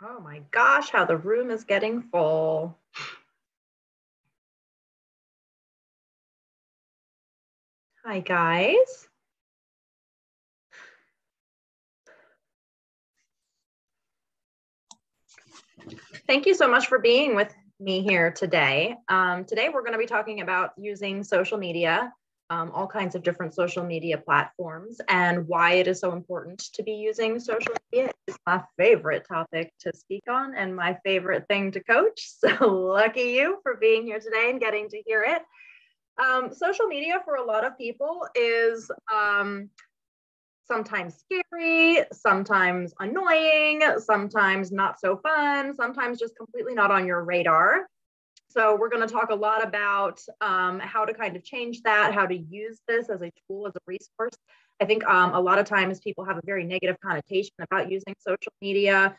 Oh my gosh, how the room is getting full. Hi, guys. Thank you so much for being with me here today. Today, we're going to be talking about using social media, all kinds of different social media platforms, and why it is so important to be using social media. It's my favorite topic to speak on and my favorite thing to coach. So lucky you for being here today and getting to hear it. Social media for a lot of people is sometimes scary, sometimes annoying, sometimes not so fun, sometimes just completely not on your radar. So we're going to talk a lot about how to kind of change that, how to use this as a tool, as a resource. I think a lot of times people have a very negative connotation about using social media,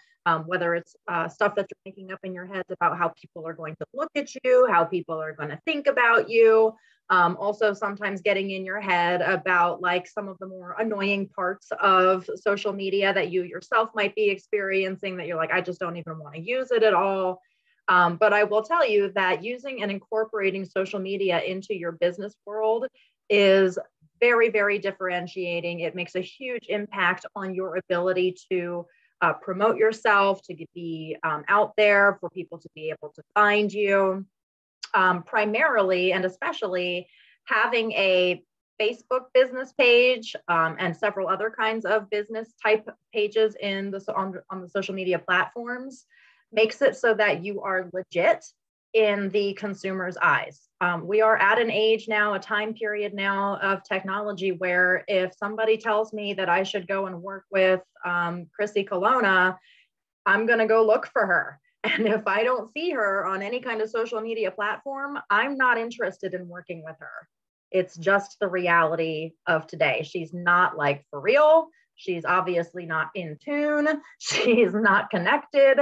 whether it's stuff that you're making up in your heads about how people are going to look at you, how people are going to think about you. Also, sometimes getting in your head about like some of the more annoying parts of social media that you yourself might be experiencing that you're like, I just don't even want to use it at all. But I will tell you that using and incorporating social media into your business world is very, very differentiating. It makes a huge impact on your ability to promote yourself, to be out there, for people to be able to find you. Primarily and especially having a Facebook business page and several other kinds of business type pages on the social media platforms makes it so that you are legit in the consumer's eyes. We are at an age now, a time period now of technology where if somebody tells me that I should go and work with Chrissy Colonna, I'm going to go look for her. And if I don't see her on any kind of social media platform, I'm not interested in working with her. It's just the reality of today. She's not like for real. She's obviously not in tune. She's not connected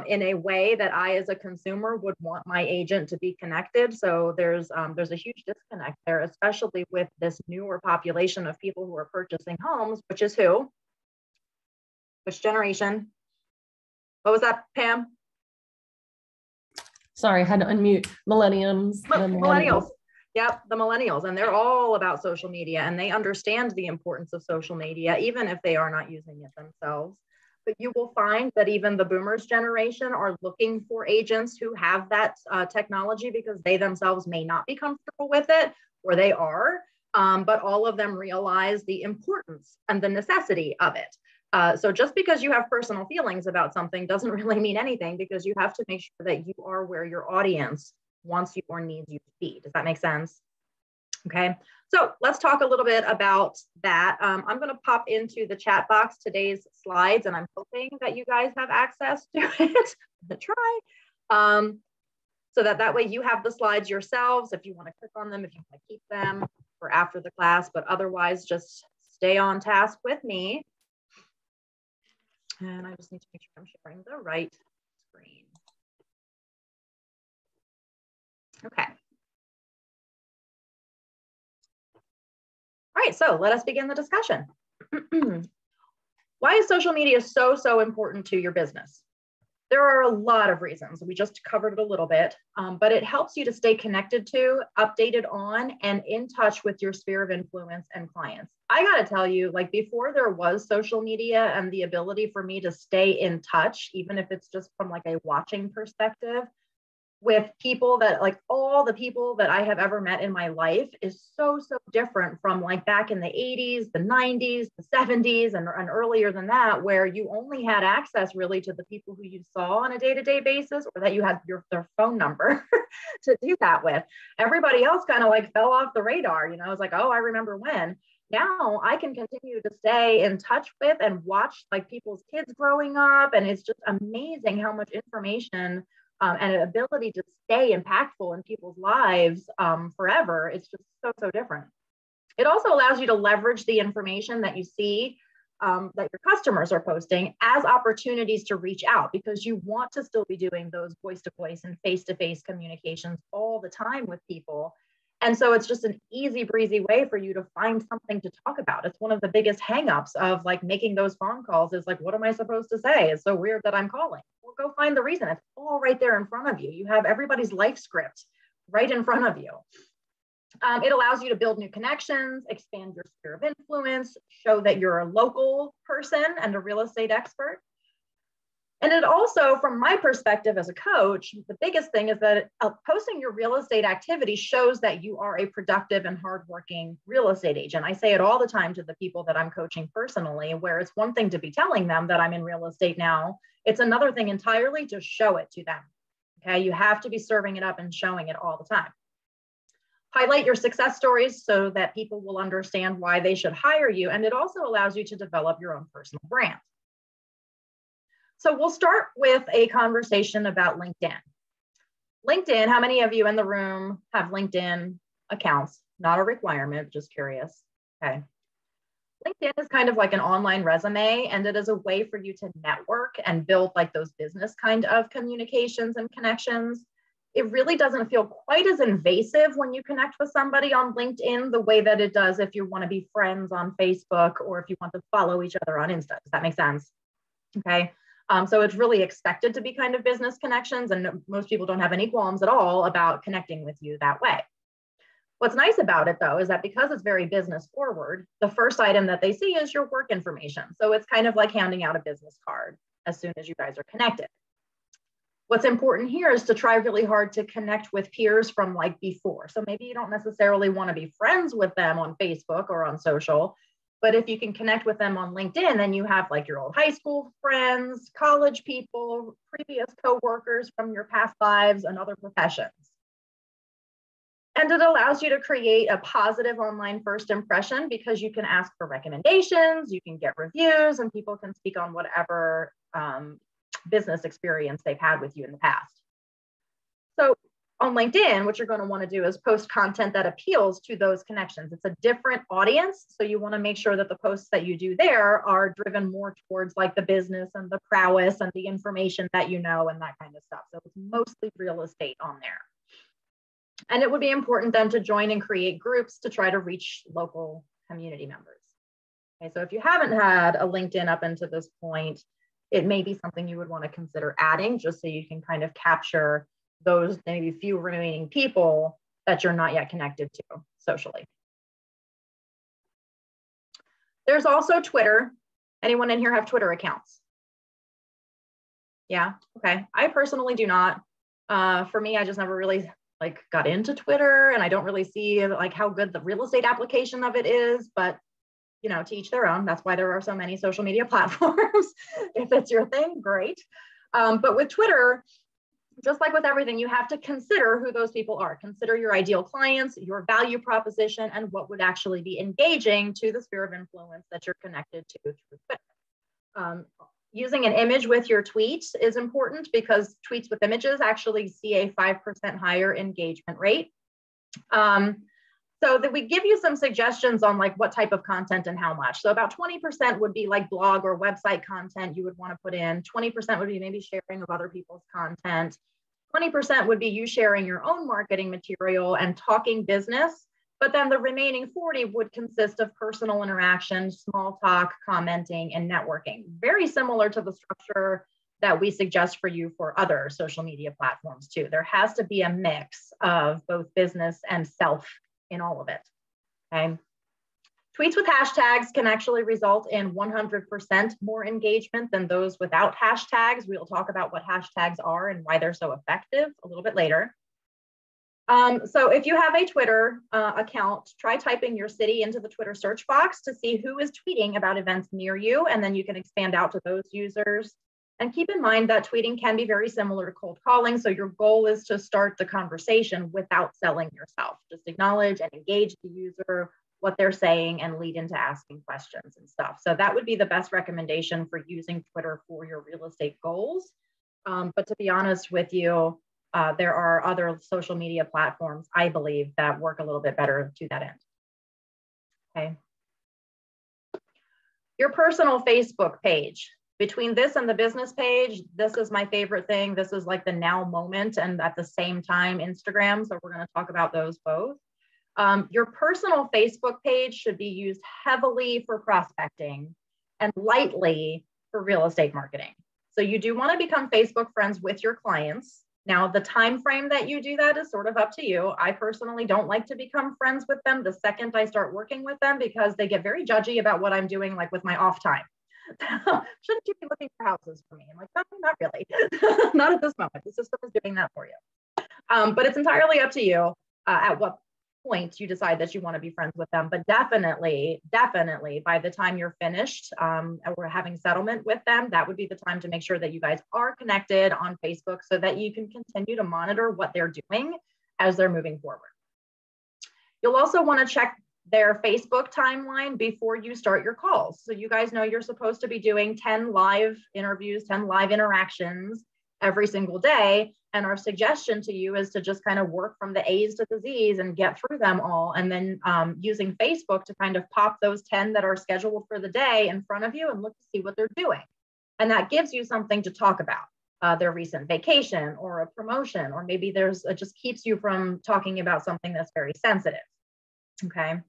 in a way that I, as a consumer, would want my agent to be connected. So there's a huge disconnect there, especially with this newer population of people who are purchasing homes, which is who? Which generation? What was that, Pam? Sorry, had to unmute. Millennials. Millennials. Yep, the millennials. And they're all about social media and they understand the importance of social media, even if they are not using it themselves. But you will find that even the boomers generation are looking for agents who have that technology because they themselves may not be comfortable with it, or they are. But all of them realize the importance and the necessity of it. So just because you have personal feelings about something doesn't really mean anything, because you have to make sure that you are where your audience wants you or needs you to be. Does that make sense? Okay, so let's talk a little bit about that. I'm going to pop into the chat box today's slides, and I'm hoping that you guys have access to it. I'm going to try. So that way you have the slides yourselves if you want to click on them, if you want to keep them for after the class, but otherwise just stay on task with me. And I just need to make sure I'm sharing the right screen. Okay. All right, so let us begin the discussion. Why is social media so important to your business? There are a lot of reasons. We just covered it a little bit, but it helps you to stay connected to, updated on, and in touch with your sphere of influence and clients. I gotta tell you, like before there was social media and the ability for me to stay in touch, even if it's just from like a watching perspective, with people that like all the people that I have ever met in my life is so different from like back in the 80s, the 90s, the 70s, and earlier than that, where you only had access really to the people who you saw on a day-to-day basis, or that you had their phone number to do that with. Everybody else kind of like fell off the radar. You know, I was like, oh, I remember when. Now I can continue to stay in touch with and watch like people's kids growing up. And it's just amazing how much information and an ability to stay impactful in people's lives forever. It's just so different. It also allows you to leverage the information that you see that your customers are posting as opportunities to reach out, because you want to still be doing those voice-to-voice and face-to-face communications all the time with people. And so it's just an easy breezy way for you to find something to talk about. It's one of the biggest hangups of like making those phone calls is like, what am I supposed to say? It's so weird that I'm calling. Well, go find the reason. It's all right there in front of you. You have everybody's life script right in front of you. It allows you to build new connections, expand your sphere of influence, show that you're a local person and a real estate expert. And it also, from my perspective as a coach, the biggest thing is that posting your real estate activity shows that you are a productive and hardworking real estate agent. I say it all the time to the people that I'm coaching personally, where it's one thing to be telling them that I'm in real estate now. It's another thing entirely to show it to them. Okay, you have to be serving it up and showing it all the time. Highlight your success stories so that people will understand why they should hire you. And it also allows you to develop your own personal brand. So we'll start with a conversation about LinkedIn. LinkedIn, how many of you in the room have LinkedIn accounts? Not a requirement, just curious. Okay. LinkedIn is kind of like an online resume, and it is a way for you to network and build like those business kind of communications and connections. It really doesn't feel quite as invasive when you connect with somebody on LinkedIn the way that it does if you want to be friends on Facebook or if you want to follow each other on Insta. Does that make sense? Okay. So it's really expected to be kind of business connections, and most people don't have any qualms at all about connecting with you that way. What's nice about it though, is that because it's very business forward, the first item that they see is your work information. So it's kind of like handing out a business card as soon as you guys are connected. What's important here is to try really hard to connect with peers from like before. So maybe you don't necessarily want to be friends with them on Facebook or on social, but if you can connect with them on LinkedIn, then you have like your old high school friends, college people, previous coworkers from your past lives and other professions. And it allows you to create a positive online first impression because you can ask for recommendations, you can get reviews, and people can speak on whatever business experience they've had with you in the past. So on LinkedIn, what you're going to want to do is post content that appeals to those connections. It's a different audience. So you want to make sure that the posts that you do there are driven more towards like the business and the prowess and the information that you know and that kind of stuff. So it's mostly real estate on there. And it would be important then to join and create groups to try to reach local community members. Okay, so if you haven't had a LinkedIn up until this point, it may be something you would want to consider adding just so you can kind of capture those maybe few remaining people that you're not yet connected to socially. There's also Twitter. Anyone in here have Twitter accounts? Yeah, okay. I personally do not. For me, I just never really like got into Twitter, and I don't really see like how good the real estate application of it is, but you know, to each their own. That's why there are so many social media platforms. If it's your thing, great. But with Twitter, just like with everything, you have to consider who those people are. Consider your ideal clients, your value proposition, and what would actually be engaging to the sphere of influence that you're connected to through Twitter. Using an image with your tweets is important because tweets with images actually see a 5% higher engagement rate. So that we give you some suggestions on like what type of content and how much. So about 20% would be like blog or website content you would want to put in. 20% would be maybe sharing of other people's content. 20% would be you sharing your own marketing material and talking business. But then the remaining 40 would consist of personal interaction, small talk, commenting, and networking. Very similar to the structure that we suggest for you for other social media platforms too. There has to be a mix of both business and self in all of it, okay? Tweets with hashtags can actually result in 100% more engagement than those without hashtags. We'll talk about what hashtags are and why they're so effective a little bit later. So if you have a Twitter account, try typing your city into the Twitter search box to see who is tweeting about events near you, and then you can expand out to those users. And keep in mind that tweeting can be very similar to cold calling. So your goal is to start the conversation without selling yourself. Just acknowledge and engage the user, what they're saying, and lead into asking questions and stuff. So that would be the best recommendation for using Twitter for your real estate goals. But to be honest with you, there are other social media platforms, I believe, that work a little bit better to that end. Okay. Your personal Facebook page. Between this and the business page, this is my favorite thing. This is like the now moment, and at the same time, Instagram. So we're going to talk about those both. Your personal Facebook page should be used heavily for prospecting and lightly for real estate marketing. So you do want to become Facebook friends with your clients. Now, the time frame that you do that is sort of up to you. I personally don't like to become friends with them the second I start working with them because they get very judgy about what I'm doing, like with my off time. Shouldn't you be looking for houses for me? I'm like, no, not really. Not at this moment. The system is doing that for you. But it's entirely up to you at what point you decide that you want to be friends with them. But definitely by the time you're finished or having settlement with them, that would be the time to make sure that you guys are connected on Facebook so that you can continue to monitor what they're doing as they're moving forward. You'll also want to check their Facebook timeline before you start your calls. So you guys know you're supposed to be doing 10 live interviews, 10 live interactions every single day. And our suggestion to you is to just kind of work from the A's to the Z's and get through them all. And then using Facebook to kind of pop those 10 that are scheduled for the day in front of you and look to see what they're doing. And that gives you something to talk about, their recent vacation or a promotion, or maybe it just keeps you from talking about something that's very sensitive. Okay.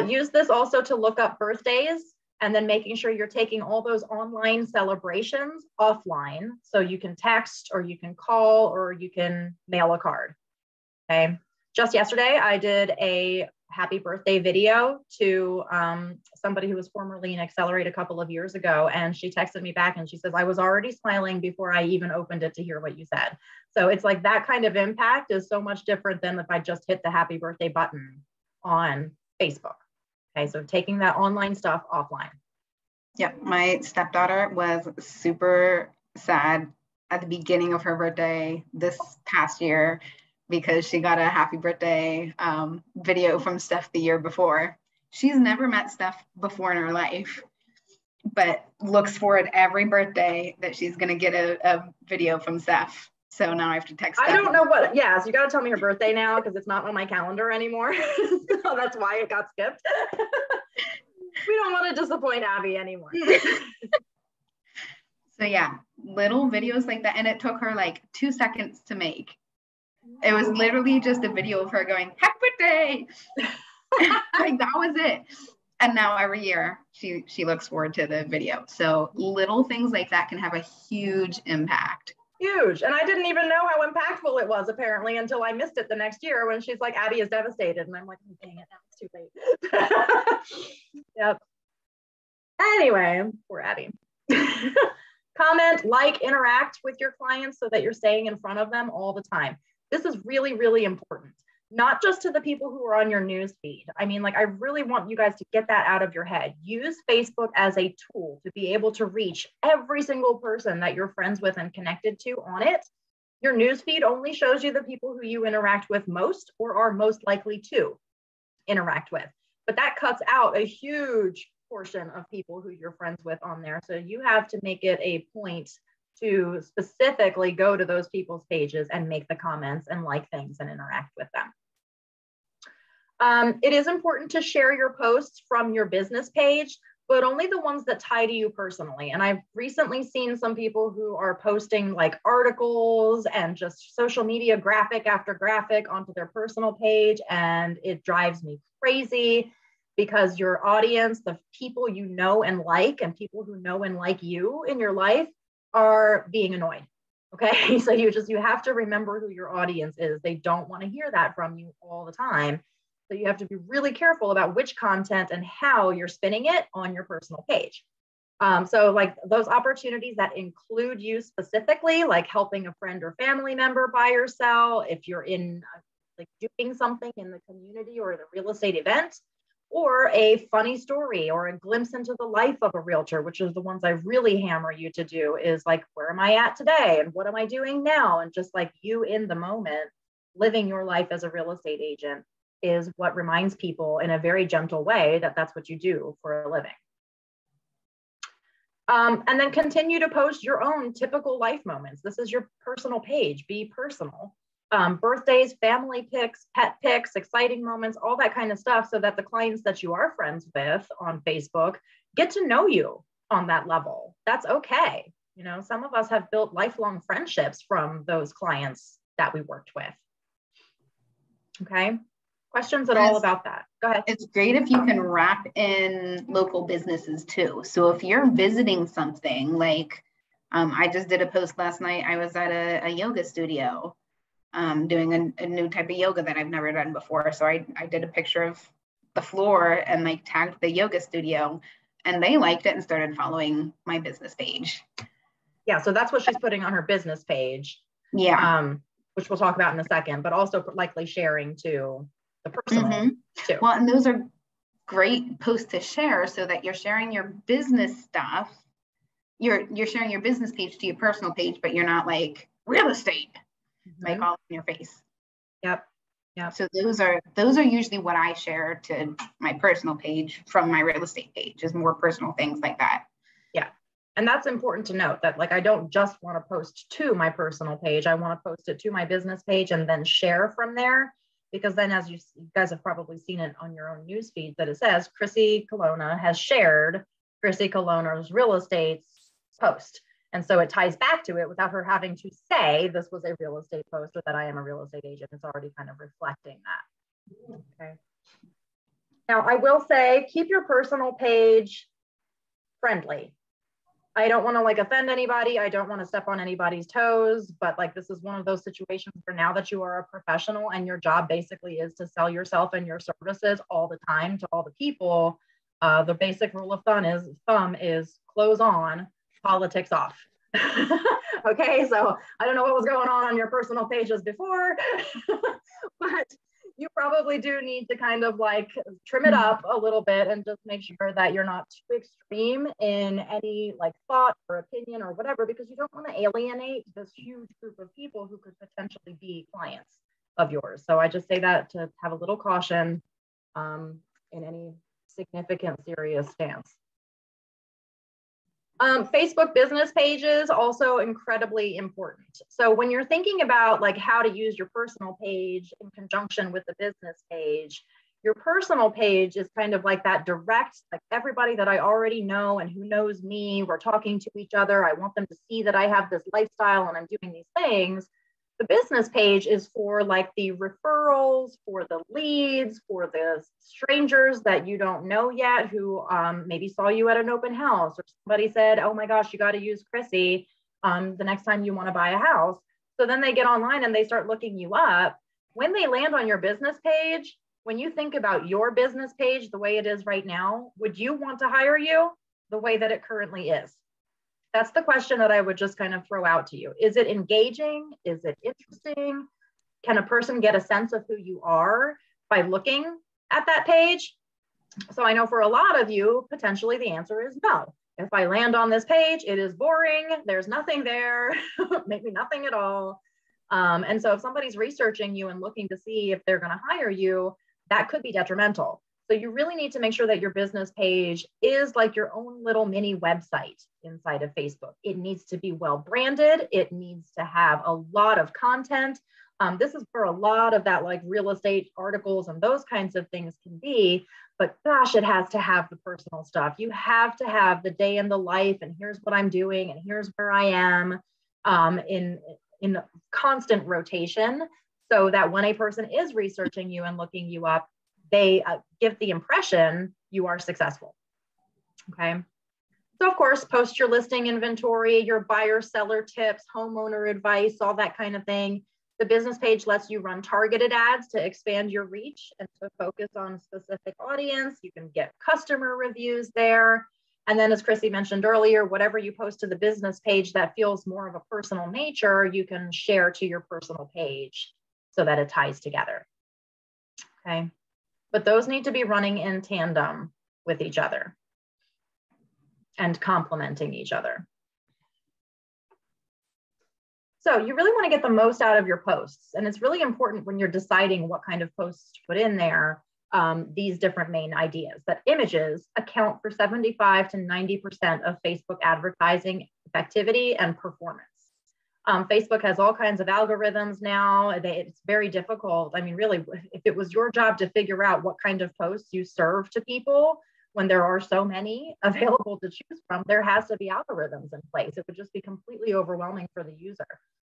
Use this also to look up birthdays and then making sure you're taking all those online celebrations offline. So you can text or you can call or you can mail a card. Okay. Just yesterday, I did a happy birthday video to somebody who was formerly in Accelerate a couple of years ago. And she texted me back and she says, I was already smiling before I even opened it to hear what you said. So it's like that kind of impact is so much different than if I just hit the happy birthday button on Facebook. Okay. So taking that online stuff offline. Yeah, my stepdaughter was super sad at the beginning of her birthday this past year because she got a happy birthday video from Steph the year before. She's never met Steph before in her life, but looks forward every birthday that she's going to get a video from Steph. So now I have to text I don't know what, so you got to tell me her birthday now because it's not on my calendar anymore. So that's why it got skipped. We don't want to disappoint Abby anymore. So yeah, little videos like that. And it took her like 2 seconds to make. It was literally just a video of her going, happy birthday. Like that was it. And now every year she looks forward to the video. So little things like that can have a huge impact. Huge. And I didn't even know how impactful it was apparently until I missed it the next year when she's like, Abby is devastated. And I'm like, oh, dang it, now it's too late. Yep. Anyway, poor Abby. Comment, like, interact with your clients so that you're staying in front of them all the time. This is really, really important. Not just to the people who are on your news feed. I mean, like, I really want you guys to get that out of your head. Use Facebook as a tool to be able to reach every single person that you're friends with and connected to on it. Your news feed only shows you the people who you interact with most or are most likely to interact with. But that cuts out a huge portion of people who you're friends with on there. So you have to make it a point to specifically go to those people's pages and make the comments and like things and interact with them. It is important to share your posts from your business page, but only the ones that tie to you personally. And I've recently seen some people who are posting like articles and just social media graphic after graphic onto their personal page. And it drives me crazy because your audience, the people you know and like, and people who know and like you in your life are being annoyed. Okay. So you have to remember who your audience is. They don't want to hear that from you all the time. So you have to be really careful about which content and how you're spinning it on your personal page. So like those opportunities that include you specifically, like helping a friend or family member buy or sell, if you're in like doing something in the community or at a real estate event, or a funny story or a glimpse into the life of a realtor, which is the ones I really hammer you to do, is like, where am I at today? And what am I doing now? And just like you in the moment, living your life as a real estate agent is what reminds people in a very gentle way that that's what you do for a living. And then continue to post your own typical life moments. This is your personal page, be personal. Birthdays, family pics, pet pics, exciting moments, all that kind of stuff, so that the clients that you are friends with on Facebook get to know you on that level. That's okay. You know, some of us have built lifelong friendships from those clients that we worked with. Okay. Questions at all about that? Go ahead. It's great if you can wrap in local businesses too. So if you're visiting something like, I just did a post last night. I was at a yoga studio doing a new type of yoga that I've never done before. So I did a picture of the floor and like tagged the yoga studio, and they liked it and started following my business page. Yeah, so that's what she's putting on her business page. Yeah. Which we'll talk about in a second, but also likely sharing to the personal too. Well, and those are great posts to share so that you're sharing your business stuff. You're sharing your business page to your personal page, but you're not like real estate, like all in your face. Yep. So those are usually what I share to my personal page from my real estate page, is more personal things like that. Yeah. And that's important to note, that like I don't just want to post to my personal page. I want to post it to my business page and then share from there. Because then, as you guys have probably seen it on your own news feed, that it says Chrissy Colonna has shared Chrissy Colonna's real estate post. And so it ties back to it without her having to say this was a real estate post or that I am a real estate agent. It's already kind of reflecting that. Okay. Now, I will say, keep your personal page friendly. I don't want to like offend anybody. I don't want to step on anybody's toes, but like this is one of those situations where now that you are a professional and your job basically is to sell yourself and your services all the time to all the people, the basic rule of thumb is clothes on, politics off. Okay, so I don't know what was going on your personal pages before, but you probably do need to kind of like trim it up a little bit and just make sure that you're not too extreme in any like thought or opinion or whatever, because you don't want to alienate this huge group of people who could potentially be clients of yours. So I just say that to have a little caution in any significant serious stance. Facebook business pages, also incredibly important. So when you're thinking about like how to use your personal page in conjunction with the business page, your personal page is kind of like that direct, like everybody that I already know and who knows me, we're talking to each other. I want them to see that I have this lifestyle and I'm doing these things. The business page is for like the referrals, for the leads, for the strangers that you don't know yet who maybe saw you at an open house, or somebody said, oh my gosh, you got to use Chrissy the next time you want to buy a house. So then they get online and they start looking you up. When they land on your business page, when you think about your business page the way it is right now, would you want to hire you the way that it currently is? That's the question that I would just kind of throw out to you. Is it engaging? Is it interesting? Can a person get a sense of who you are by looking at that page? So I know for a lot of you, potentially the answer is no. If I land on this page, it is boring. There's nothing there, maybe nothing at all. And so if somebody's researching you and looking to see if they're going to hire you, that could be detrimental. So you really need to make sure that your business page is like your own little mini website inside of Facebook. It needs to be well branded. It needs to have a lot of content. This is where a lot of that like real estate articles and those kinds of things can be, but gosh, it has to have the personal stuff. You have to have the day in the life and here's what I'm doing and here's where I am in constant rotation, so that when a person is researching you and looking you up, they give the impression you are successful. Okay. So of course, post your listing inventory, your buyer seller tips, homeowner advice, all that kind of thing. The business page lets you run targeted ads to expand your reach and to focus on a specific audience. You can get customer reviews there. And then as Chrissy mentioned earlier, whatever you post to the business page that feels more of a personal nature, you can share to your personal page so that it ties together. Okay. But those need to be running in tandem with each other and complementing each other. So you really want to get the most out of your posts. And it's really important when you're deciding what kind of posts to put in there, these different main ideas, that images account for 75 to 90% of Facebook advertising effectivity and performance. Facebook has all kinds of algorithms now. It's very difficult. I mean, really, if it was your job to figure out what kind of posts you serve to people, when there are so many available to choose from, there has to be algorithms in place. It would just be completely overwhelming for the user.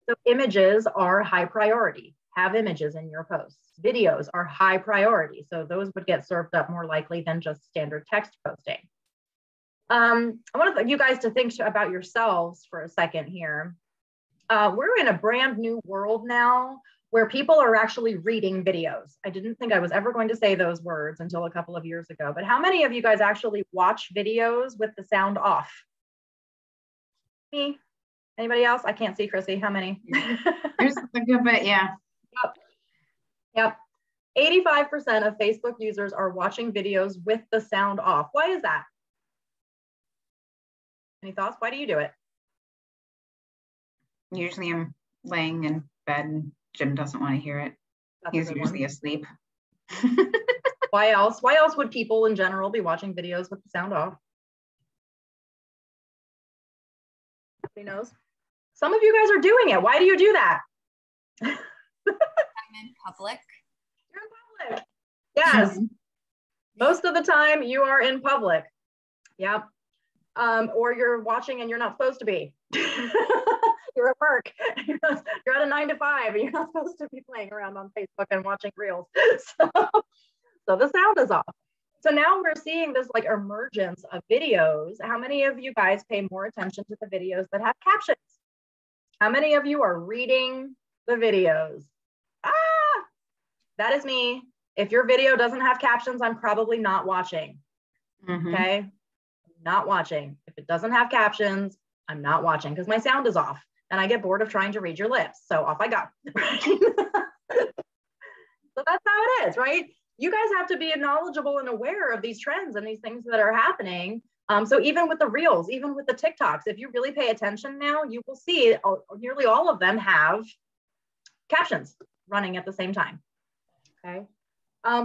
So images are high priority. Have images in your posts. Videos are high priority. So those would get served up more likely than just standard text posting. I want you guys to think about yourselves for a second here. We're in a brand new world now where people are actually reading videos. I didn't think I was ever going to say those words until a couple of years ago, but how many of you guys actually watch videos with the sound off? Me? Anybody else? I can't see, Chrissy. How many? There's a good bit, yeah. Yep. 85% of Facebook users are watching videos with the sound off. Why is that? Any thoughts? Why do you do it? Usually I'm laying in bed and Jim doesn't want to hear it. He's usually asleep. Why else? Why else would people in general be watching videos with the sound off? Who knows? Some of you guys are doing it. Why do you do that? I'm in public. You're in public. Yes. Most of the time you are in public. Yep. Or you're watching and you're not supposed to be. You're at work. You're at a 9 to 5 and you're not supposed to be playing around on Facebook and watching reels. So the sound is off. So now we're seeing this like emergence of videos. How many of you guys pay more attention to the videos that have captions? How many of you are reading the videos? That is me. If your video doesn't have captions, I'm probably not watching. Okay, not watching. If it doesn't have captions, I'm not watching because my sound is off and I get bored of trying to read your lips. So off I go. So that's how it is, right? You guys have to be knowledgeable and aware of these trends and these things that are happening. So even with the reels, even with the TikToks, if you really pay attention now, you will see nearly all of them have captions running at the same time. Okay.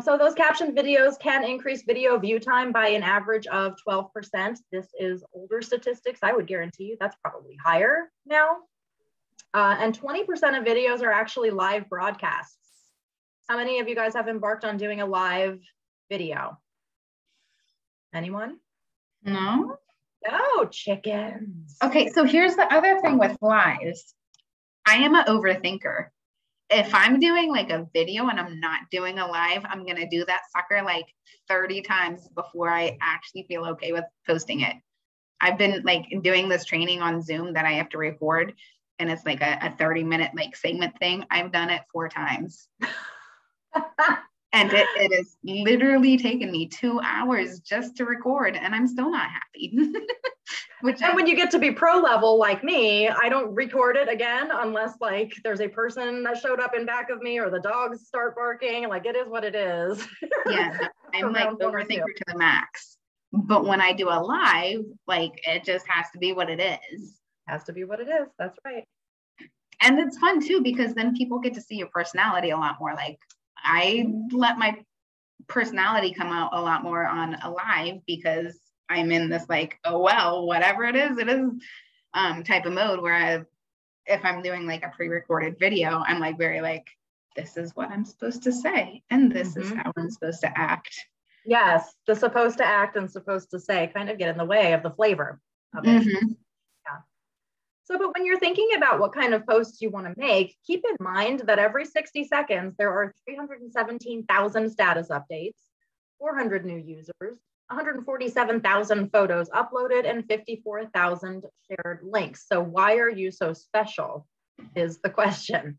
So those captioned videos can increase video view time by an average of 12%. This is older statistics. I would guarantee you that's probably higher now. And 20% of videos are actually live broadcasts. How many of you guys have embarked on doing a live video? Anyone? No. No, chickens. Okay, so here's the other thing with lives. I am an overthinker. If I'm doing like a video and I'm not doing a live, I'm going to do that sucker like 30 times before I actually feel okay with posting it. I've been like doing this training on Zoom that I have to record, and it's like a 30-minute like segment thing. I've done it 4 times. And it has literally taken me 2 hours just to record, and I'm still not happy. And when you get to be pro level like me, I don't record it again unless like there's a person that showed up in back of me or the dogs start barking. Like it is what it is. Yeah, I'm like overthinker to the max. But when I do a live, like it just has to be what it is. Has to be what it is. That's right. And it's fun too, because then people get to see your personality a lot more. Like I let my personality come out a lot more on a live because I'm in this like, oh, well, whatever it is type of mode where if I'm doing like a pre-recorded video, I'm like very like, this is what I'm supposed to say. And this is how I'm supposed to act. Yes. The supposed to act and supposed to say kind of get in the way of the flavor of it. Yeah. So, but when you're thinking about what kind of posts you want to make, keep in mind that every 60 seconds, there are 317,000 status updates, 400 new users, 147,000 photos uploaded, and 54,000 shared links. So why are you so special is the question.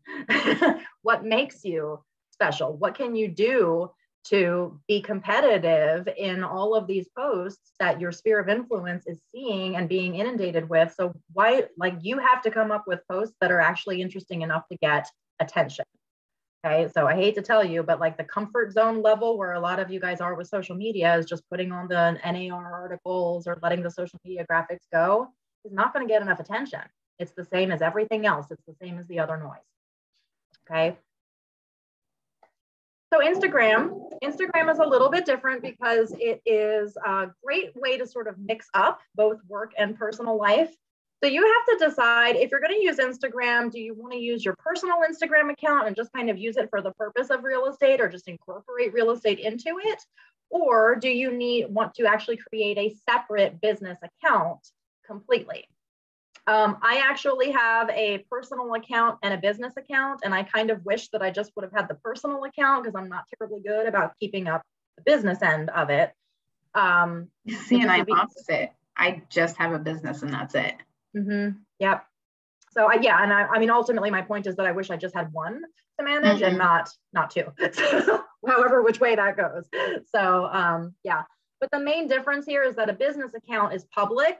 What makes you special? What can you do to be competitive in all of these posts that your sphere of influence is seeing and being inundated with? So why, like, you have to come up with posts that are actually interesting enough to get attention. Okay, so I hate to tell you, but like the comfort zone level where a lot of you guys are with social media is just putting on the NAR articles or letting the social media graphics go is not going to get enough attention. It's the same as everything else. It's the same as the other noise. Okay. So Instagram is a little bit different because it is a great way to sort of mix up both work and personal life. So you have to decide if you're going to use Instagram, do you want to use your personal Instagram account and just kind of use it for the purpose of real estate or just incorporate real estate into it? Or do you want to actually create a separate business account completely? I actually have a personal account and a business account, and I kind of wish that I just would have had the personal account because I'm not terribly good about keeping up the business end of it. See, and I'm opposite. I just have a business and that's it. Mm-hmm. Yep. So yeah, and I mean, ultimately, my point is that I wish I just had one to manage and not two. However, which way that goes. So yeah, but the main difference here is that a business account is public.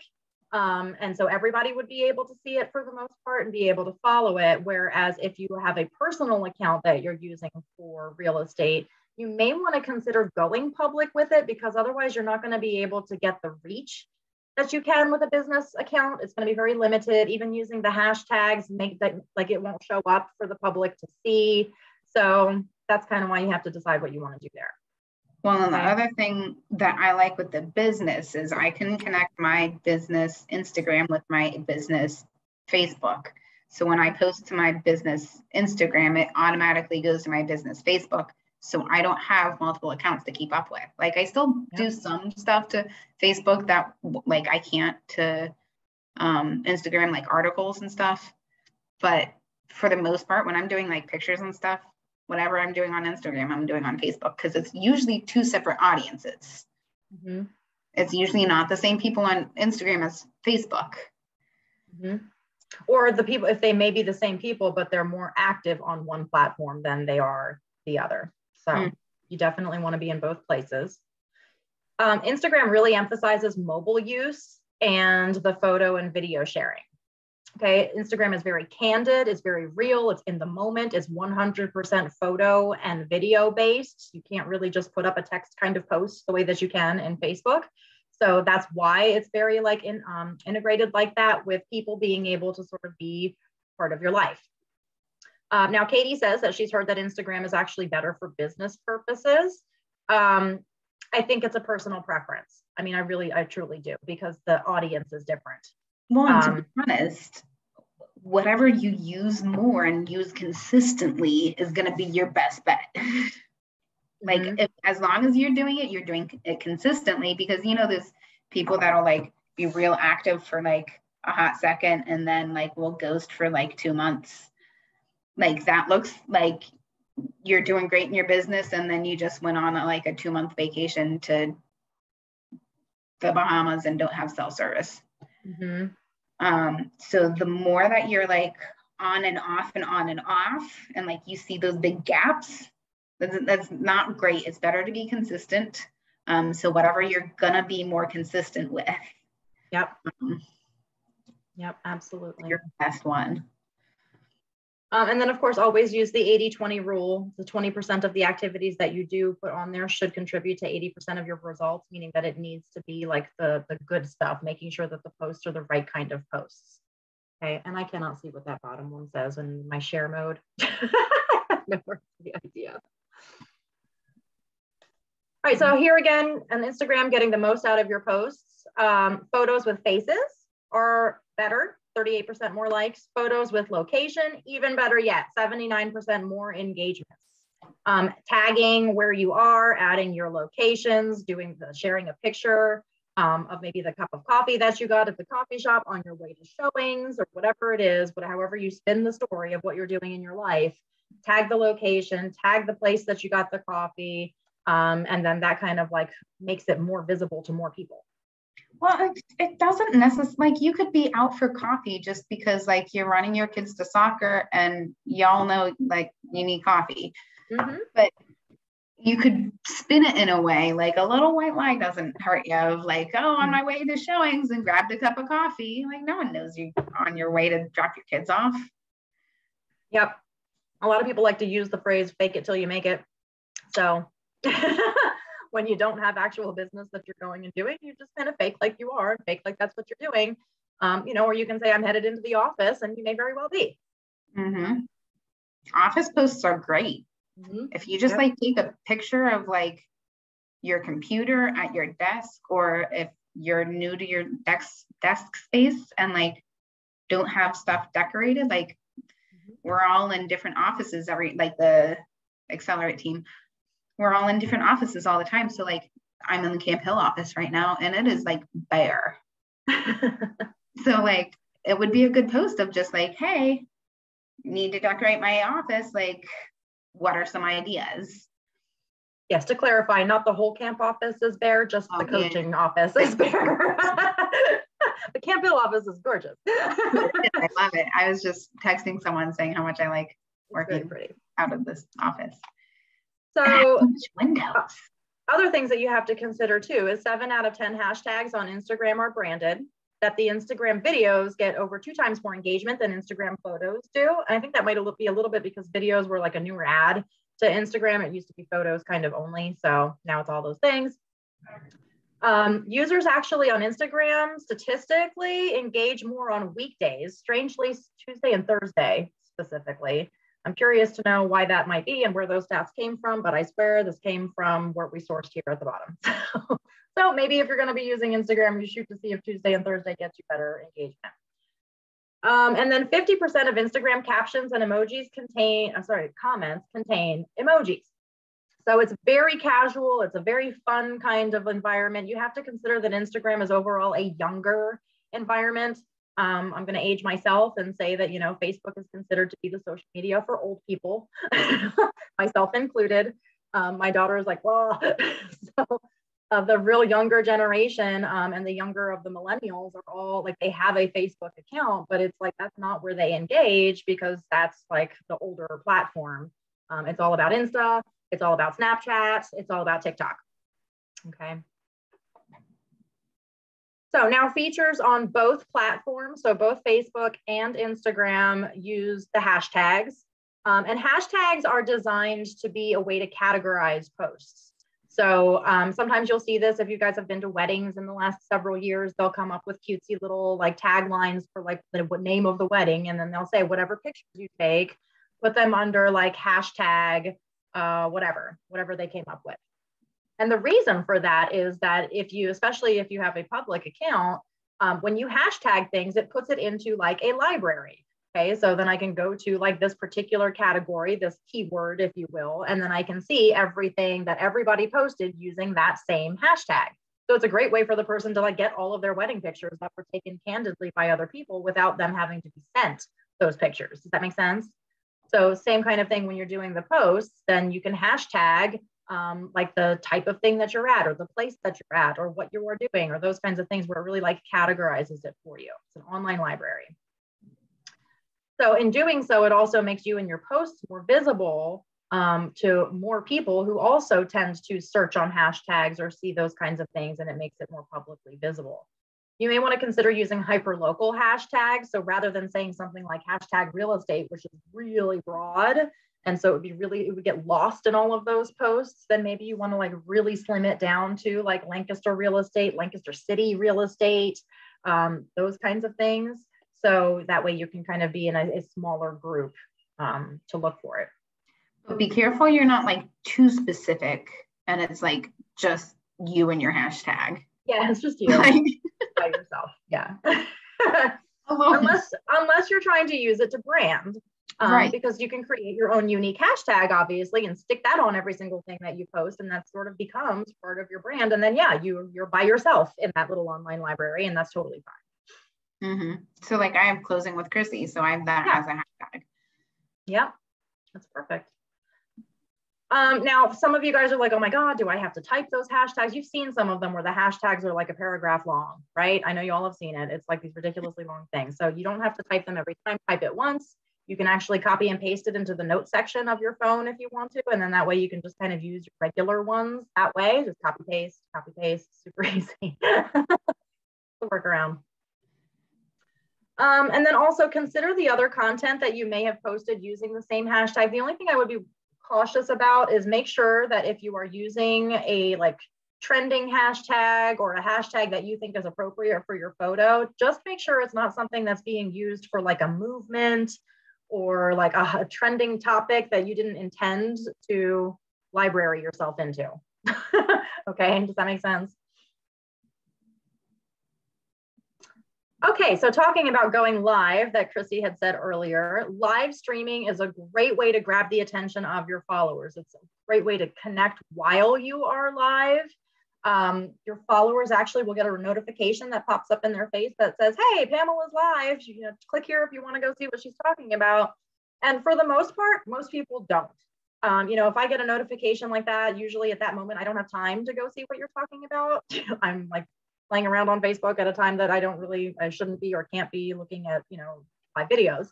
And so everybody would be able to see it for the most part and be able to follow it. Whereas if you have a personal account that you're using for real estate, you may want to consider going public with it because otherwise you're not going to be able to get the reach that you can with a business account. It's going to be very limited. Even using the hashtags make that like it won't show up for the public to see. So that's kind of why you have to decide what you want to do there. Well, and the other thing that I like with the business is I can connect my business Instagram with my business Facebook. So when I post to my business Instagram, it automatically goes to my business Facebook. So I don't have multiple accounts to keep up with. Like I still do some stuff to Facebook that like I can't to Instagram, like articles and stuff. But for the most part, when I'm doing like pictures and stuff, whatever I'm doing on Instagram, I'm doing on Facebook because it's usually two separate audiences. Mm-hmm. It's usually not the same people on Instagram as Facebook. Mm-hmm. Or the people, if they may be the same people, but they're more active on one platform than they are the other. So you definitely want to be in both places. Instagram really emphasizes mobile use and the photo and video sharing. Okay, Instagram is very candid, it's very real, it's in the moment, it's 100% photo and video based. You can't really just put up a text kind of post the way that you can in Facebook. So that's why it's very like integrated like that, with people being able to sort of be part of your life. Now, Katie says that she's heard that Instagram is actually better for business purposes. I think it's a personal preference. I mean, I truly do, because the audience is different. Well, to be honest, whatever you use more and use consistently is going to be your best bet. Like, as long as you're doing it consistently, because, you know, there's people that'll like be real active for like a hot second and then like will ghost for like 2 months. Like that looks like you're doing great in your business. And then you just went on like a 2-month vacation to the Bahamas and don't have cell service. So the more that you're like on and off and on and off, and like you see those big gaps, that's not great. It's better to be consistent. So whatever you're gonna be more consistent with. Yep, absolutely. Your best one. And then, of course, always use the 80-20 rule. The 20% of the activities that you do put on there should contribute to 80% of your results, meaning that it needs to be like the good stuff, making sure that the posts are the right kind of posts. Okay, and I cannot see what that bottom one says in my share mode. No idea. All right, so here again, on Instagram, getting the most out of your posts. Photos with faces are better. 38% more likes. Photos with location, even better yet, 79% more engagements. Tagging where you are, adding your locations, sharing a picture of maybe the cup of coffee that you got at the coffee shop on your way to showings or whatever it is, but however you spin the story of what you're doing in your life, tag the location, tag the place that you got the coffee, and then that kind of like makes it more visible to more people. Well, it doesn't necessarily, like you could be out for coffee just because like you're running your kids to soccer and y'all know like you need coffee. But you could spin it in a way, like a little white lie doesn't hurt you, of like, oh, on my way to showings and grabbed a cup of coffee. Like no one knows you on your way to drop your kids off. Yep. A lot of people like to use the phrase fake it till you make it. So when you don't have actual business that you're going and doing, you just kind of fake like you are, fake like that's what you're doing. You know, or you can say, I'm headed into the office, and you may very well be. Office posts are great. If you just like take a picture of like your computer at your desk, or if you're new to your desk space and like don't have stuff decorated, like we're all in different offices, like the Accelerate team, we're all in different offices all the time. So like I'm in the Camp Hill office right now and it is like bare. So like it would be a good post of just like, hey, need to decorate my office. Like, what are some ideas? Yes, to clarify, not the whole camp office is bare, just the coaching office is bare. The Camp Hill office is gorgeous. I love it. I was just texting someone saying how much I like working out of this office. So windows. Other things that you have to consider too is 7 out of 10 hashtags on Instagram are branded, that the Instagram videos get over 2 times more engagement than Instagram photos do. And I think that might be a little bit because videos were like a newer ad to Instagram. It used to be photos kind of only. So now it's all those things. Users actually on Instagram statistically engage more on weekdays, strangely Tuesday and Thursday specifically. I'm curious to know why that might be and where those stats came from, but I swear this came from what we sourced here at the bottom. So maybe if you're going to be using Instagram, you shoot to see if Tuesday and Thursday gets you better engagement. And then 50% of Instagram captions and emojis comments contain emojis. So it's very casual. It's a very fun kind of environment. You have to consider that Instagram is overall a younger environment. I'm going to age myself and say that, Facebook is considered to be the social media for old people, myself included. My daughter is like, well, so the real younger generation and the younger of the millennials are all like, they have a Facebook account, but it's like, that's not where they engage because that's like the older platform. It's all about Insta. It's all about Snapchat. It's all about TikTok. Okay. So now features on both platforms, so both Facebook and Instagram use the hashtags. And hashtags are designed to be a way to categorize posts. So sometimes you'll see this if you guys have been to weddings in the last several years, they'll come up with cutesy little like taglines for like the name of the wedding. And then they'll say whatever pictures you take, put them under like hashtag, whatever they came up with. And the reason for that is that especially if you have a public account, when you hashtag things, it puts it into like a library. Okay, so then I can go to like this particular category, this keyword, if you will, and then I can see everything that everybody posted using that same hashtag. So it's a great way for the person to like get all of their wedding pictures that were taken candidly by other people without them having to be sent those pictures. Does that make sense? So same kind of thing when you're doing the posts, then you can hashtag like the type of thing that you're at or the place that you're at or what you are doing or those kinds of things where it really like categorizes it for you. It's an online library. So in doing so, it also makes you and your posts more visible to more people who also tend to search on hashtags or see those kinds of things, and it makes it more publicly visible. You may want to consider using hyperlocal hashtags. So rather than saying something like hashtag real estate, which is really broad, and so it would get lost in all of those posts, then maybe you want to like really slim it down to like Lancaster real estate, Lancaster City real estate, those kinds of things. So that way you can kind of be in a smaller group to look for it. But be careful you're not like too specific and it's like just you and your hashtag. Yeah, it's just you by yourself. Yeah. unless you're trying to use it to brand. Right. Because you can create your own unique hashtag, obviously, and stick that on every single thing that you post, and that sort of becomes part of your brand. And then, yeah, you're by yourself in that little online library, and that's totally fine. Mm-hmm. So like I have Closing with Chrissy, so I have that as a hashtag. Yeah, that's perfect. Now, some of you guys are like, oh my God, do I have to type those hashtags? You've seen some of them where the hashtags are like a paragraph long, right? I know you all have seen it. It's like these ridiculously long things. So you don't have to type them every time. Type it once. You can actually copy and paste it into the notes section of your phone if you want to. And then that way you can just kind of use your regular ones that way. Just copy, paste, super easy. Workaround. And then also consider the other content that you may have posted using the same hashtag. The only thing I would be cautious about is make sure that if you are using a like trending hashtag or a hashtag that you think is appropriate for your photo, just make sure it's not something that's being used for like a movement or like a trending topic that you didn't intend to library yourself into. Okay, does that make sense? Okay, so talking about going live that Chrissy had said earlier, live streaming is a great way to grab the attention of your followers. It's a great way to connect while you are live. Your followers actually will get a notification that pops up in their face that says, hey, Pamela's live. You know, click here if you want to go see what she's talking about. And for the most part, most people don't. You know, if I get a notification like that, usually at that moment, I don't have time to go see what you're talking about. I'm like playing around on Facebook at a time that I shouldn't be or can't be looking at, you know, live videos.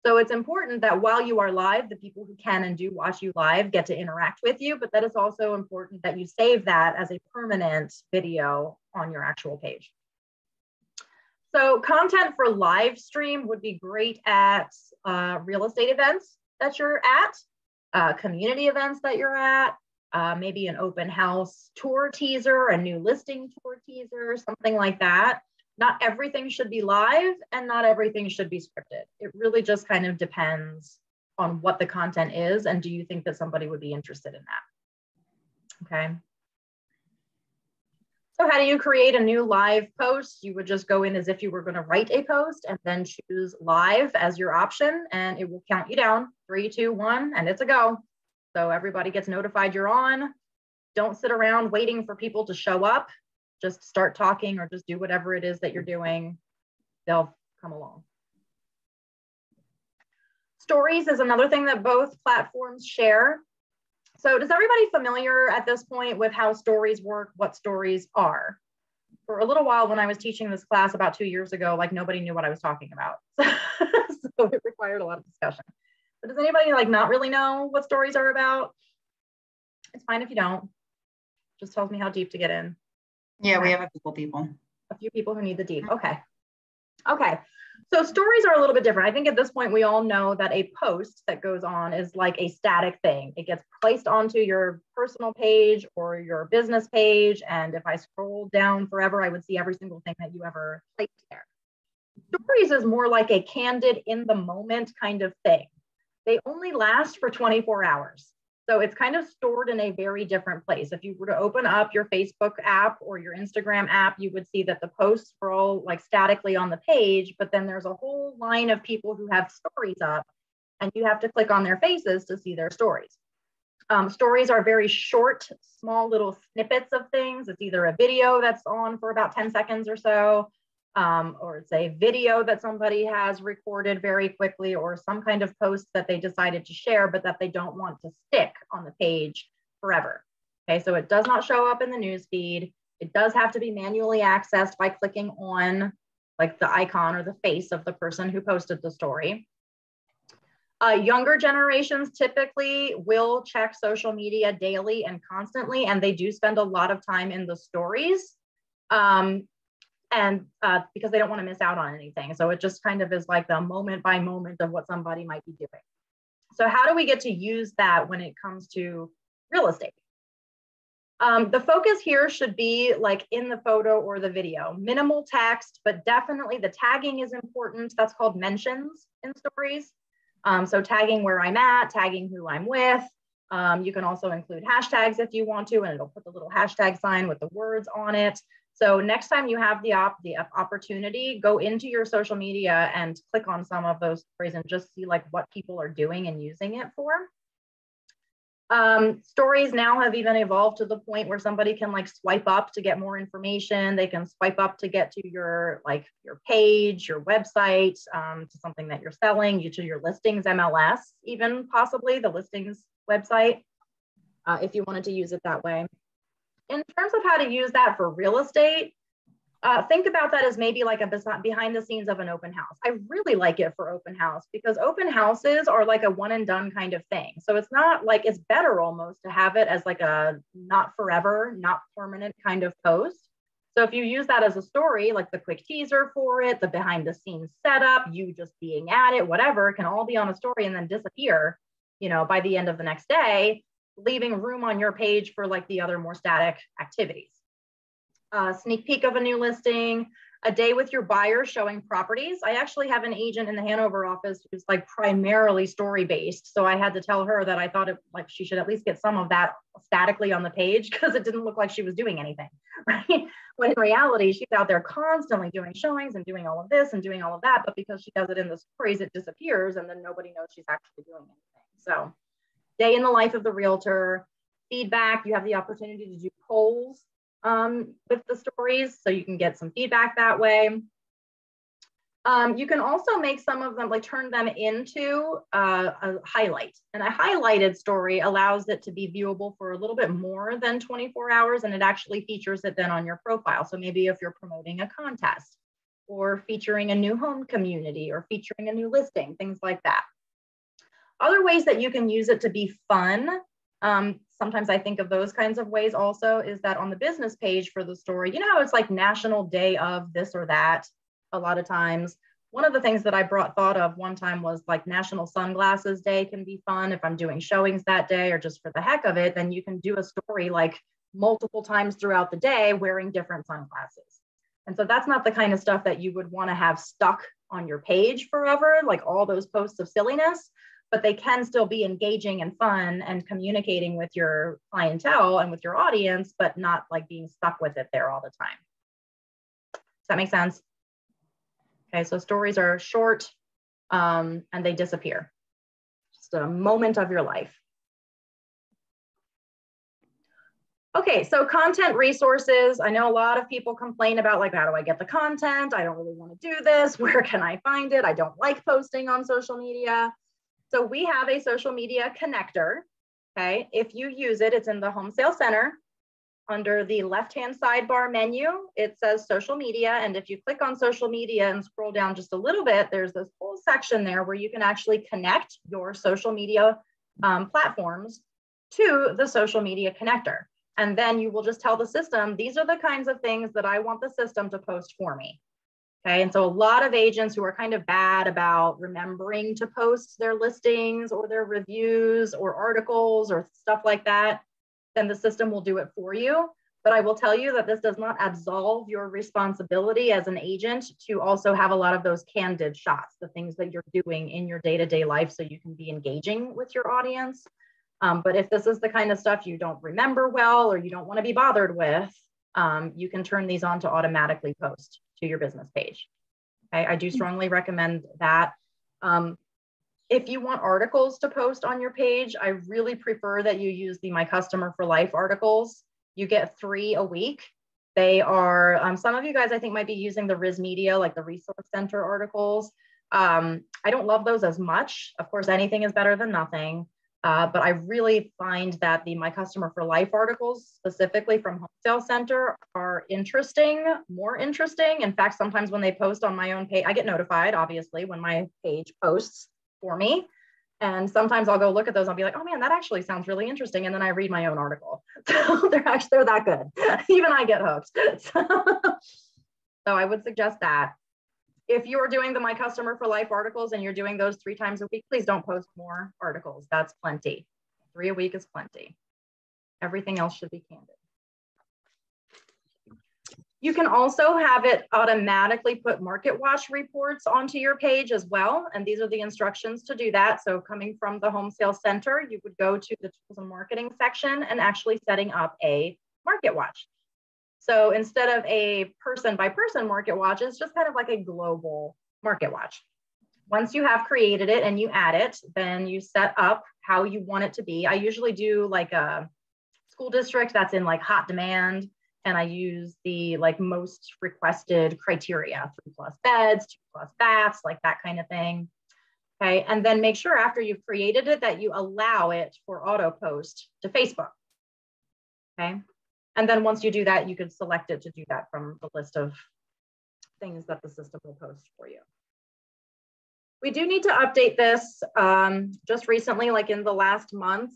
So it's important that while you are live, the people who can and do watch you live get to interact with you, but that is also important that you save that as a permanent video on your actual page. So content for live stream would be great at real estate events that you're at, community events that you're at, maybe an open house tour teaser, a new listing tour teaser, something like that. Not everything should be live and not everything should be scripted. It really just kind of depends on what the content is and do you think that somebody would be interested in that? Okay. So how do you create a new live post? You would just go in as if you were going to write a post and then choose live as your option, and it will count you down 3, 2, 1, and it's a go. So everybody gets notified you're on. Don't sit around waiting for people to show up. Just start talking or just do whatever it is that you're doing. They'll come along. Stories is another thing that both platforms share. So does everybody familiar at this point with how stories work, what stories are? For a little while when I was teaching this class about 2 years ago, like nobody knew what I was talking about. So it required a lot of discussion. But does anybody like not really know what stories are about? It's fine if you don't. Just tells me how deep to get in. Yeah, we have a couple people. A few people who need the deep. Okay. Okay. So stories are a little bit different. I think at this point, we all know that a post that goes on is like a static thing. It gets placed onto your personal page or your business page. And if I scroll down forever, I would see every single thing that you ever placed there. Stories is more like a candid in the moment kind of thing. They only last for 24 hours. So it's kind of stored in a very different place. If you were to open up your Facebook app or your Instagram app, you would see that the posts scroll like statically on the page, but then there's a whole line of people who have stories up and you have to click on their faces to see their stories. Stories are very short, small little snippets of things. It's either a video that's on for about 10 seconds or so, or it's a video that somebody has recorded very quickly, or some kind of post that they decided to share, but that they don't want to stick on the page forever. Okay, so it does not show up in the news feed. It does have to be manually accessed by clicking on like the icon or the face of the person who posted the story. Younger generations typically will check social media daily and constantly, and they do spend a lot of time in the stories. And because they don't want to miss out on anything. So it just kind of is like the moment by moment of what somebody might be doing. So how do we get to use that when it comes to real estate? The focus here should be like in the photo or the video, minimal text, but definitely the tagging is important. That's called mentions in stories. So tagging where I'm at, tagging who I'm with. You can also include hashtags if you want to, and it'll put the little hashtag sign with the words on it. So next time you have the opportunity, go into your social media and click on some of those stories and just see like what people are doing and using it for. Stories now have even evolved to the point where somebody can like swipe up to get more information. They can swipe up to get to your page, your website, to something that you're selling, to your listings MLS, even possibly the listings website, if you wanted to use it that way. In terms of how to use that for real estate, think about that as maybe like a behind the scenes of an open house. I really like it for open house because open houses are like a one and done kind of thing. So it's not like, it's better almost to have it as like a not forever, not permanent kind of post. So if you use that as a story, like the quick teaser for it, the behind the scenes setup, you just being at it, whatever, it can all be on a story and then disappear, you know, by the end of the next day, leaving room on your page for like the other more static activities. Sneak peek of a new listing, a day with your buyer showing properties. I actually have an agent in the Hanover office who's like primarily story based. So I had to tell her that I thought like she should at least get some of that statically on the page because it didn't look like she was doing anything, right? When in reality, she's out there constantly doing showings and doing all of this and doing all of that. But because she does it in the stories, it disappears and then nobody knows she's actually doing anything. So day in the life of the realtor, feedback, you have the opportunity to do polls. with the stories, so you can get some feedback that way. You can also make some of them, like turn them into a highlight. And a highlighted story allows it to be viewable for a little bit more than 24 hours, and it actually features it then on your profile. So maybe if you're promoting a contest or featuring a new home community or featuring a new listing, things like that. Other ways that you can use it to be fun, sometimes I think of those kinds of ways also, is that on the business page for the story, you know, it's like National Day of this or that a lot of times. One of the things that I thought of one time was like National Sunglasses Day can be fun. If I'm doing showings that day or just for the heck of it, then you can do a story like multiple times throughout the day wearing different sunglasses. And so that's not the kind of stuff that you would want to have stuck on your page forever, like all those posts of silliness, but they can still be engaging and fun and communicating with your clientele and with your audience, but not like being stuck with it there all the time. Does that make sense? Okay, so stories are short and they disappear. Just a moment of your life. Okay, so content resources. I know a lot of people complain about like, how do I get the content? I don't really want to do this. Where can I find it? I don't like posting on social media. So we have a social media connector, okay? If you use it, it's in the Home Sale Center. Under the left-hand sidebar menu, it says social media. And if you click on social media and scroll down just a little bit, there's this whole section there where you can actually connect your social media platforms to the social media connector. And then you will just tell the system, these are the kinds of things that I want the system to post for me. Okay, and so a lot of agents who are kind of bad about remembering to post their listings or their reviews or articles or stuff like that, then the system will do it for you. But I will tell you that this does not absolve your responsibility as an agent to also have a lot of those candid shots, the things that you're doing in your day-to-day life so you can be engaging with your audience. But if this is the kind of stuff you don't remember well or you don't want to be bothered with, you can turn these on to automatically post to your business page. Okay, I do strongly recommend that. If you want articles to post on your page, I really prefer that you use the My Customer for Life articles. You get 3 a week. They are, some of you guys I think might be using the RIS Media, like the Resource Center articles. I don't love those as much. Of course, anything is better than nothing. But I really find that the My Customer for Life articles, specifically from Home Sale Center, are interesting, more interesting. In fact, sometimes when they post on my own page, I get notified, obviously, when my page posts for me. And sometimes I'll go look at those. I'll be like, oh man, that actually sounds really interesting. And then I read my own article. So they're that good. Even I get hooked. So I would suggest that. If you're doing the My Customer for Life articles and you're doing those 3 times a week, please don't post more articles. That's plenty. 3 a week is plenty. Everything else should be candid. You can also have it automatically put Market Watch reports onto your page as well. And these are the instructions to do that. So coming from the Home Sale Center, you would go to the Tools and Marketing section and actually setting up a Market Watch. So instead of a person-by-person Market Watch, it's just kind of like a global Market Watch. Once you have created it and you add it, then you set up how you want it to be. I usually do like a school district that's in like hot demand, and I use the like most requested criteria, 3+ beds, 2+ baths, like that kind of thing. Okay, and then make sure after you've created it that you allow it for auto post to Facebook. Okay. And then once you do that, you can select it to do that from the list of things that the system will post for you. We do need to update this just recently, like in the last month.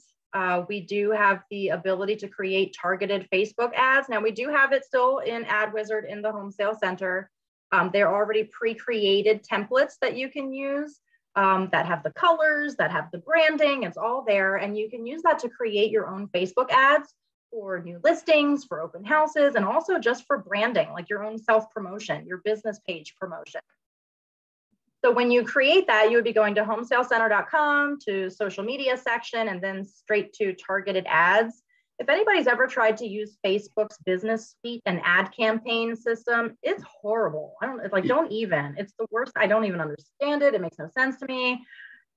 We do have the ability to create targeted Facebook ads. Now we do have it still in AdWizard in the Home Sale Center. They're already pre-created templates that you can use that have the colors, that have the branding, it's all there. And you can use that to create your own Facebook ads for new listings, for open houses, and also just for branding, like your own self-promotion, your business page promotion. So when you create that, you would be going to homesaleCenter.com to social media section and then straight to targeted ads. If anybody's ever tried to use Facebook's business suite and ad campaign system, it's horrible. Don't even, it's the worst. I don't even understand it. It makes no sense to me.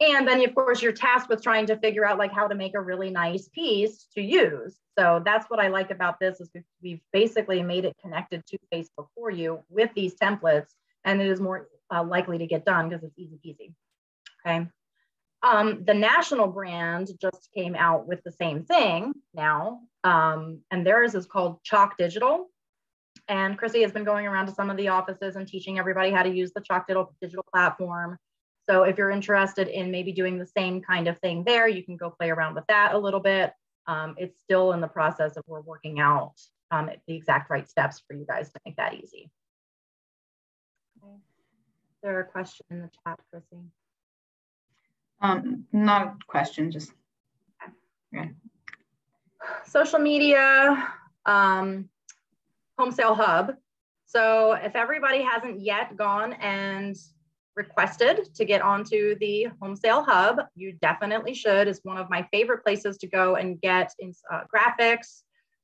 And then of course you're tasked with trying to figure out like how to make a really nice piece to use. So that's what I like about this is we've basically made it connected to Facebook for you with these templates, and it is more likely to get done because it's easy peasy. Okay. The national brand just came out with the same thing now, and theirs is called Chalk Digital. And Chrissy has been going around to some of the offices and teaching everybody how to use the Chalk Digital platform. So if you're interested in maybe doing the same kind of thing there, you can go play around with that a little bit. It's still in the process of we're working out the exact right steps for you guys to make that easy. Okay. Is there a question in the chat, Chrissy? Not a question, just okay. Social media, home sale hub. So if everybody hasn't yet gone and requested to get onto the home sale hub, you definitely should. It's one of my favorite places to go and get graphics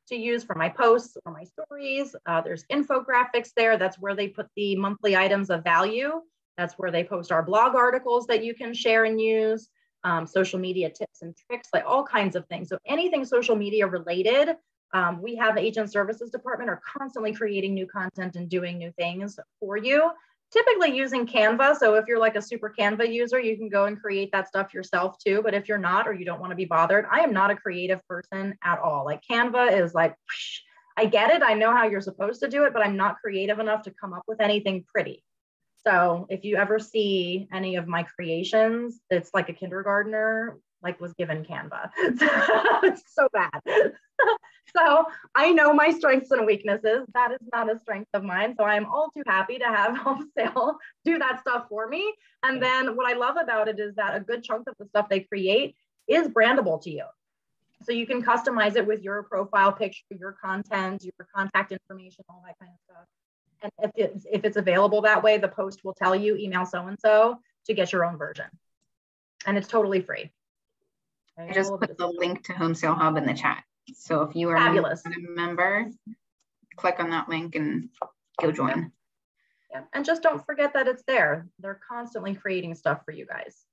to use for my posts or my stories. There's infographics there. That's where they put the monthly items of value. That's where they post our blog articles that you can share and use, social media tips and tricks, like all kinds of things. So anything social media related, we have the agent services department are constantly creating new content and doing new things for you, typically using Canva. So if you're like a super Canva user, you can go and create that stuff yourself too. But if you're not, or you don't want to be bothered, I am not a creative person at all. Like Canva is like, I get it. I know how you're supposed to do it, but I'm not creative enough to come up with anything pretty. So if you ever see any of my creations, it's like a kindergartner like was given Canva. It's so bad. So I know my strengths and weaknesses. That is not a strength of mine. So I'm all too happy to have home sale do that stuff for me. And then what I love about it is that a good chunk of the stuff they create is brandable to you. So you can customize it with your profile picture, your content, your contact information, all that kind of stuff. And if it's available that way, the post will tell you email so-and-so to get your own version. And it's totally free. Okay? I just put the link to Home Sale Hub in the chat. So if you are fabulous. A member, click on that link and go join. Yeah. And just don't forget that it's there. They're constantly creating stuff for you guys.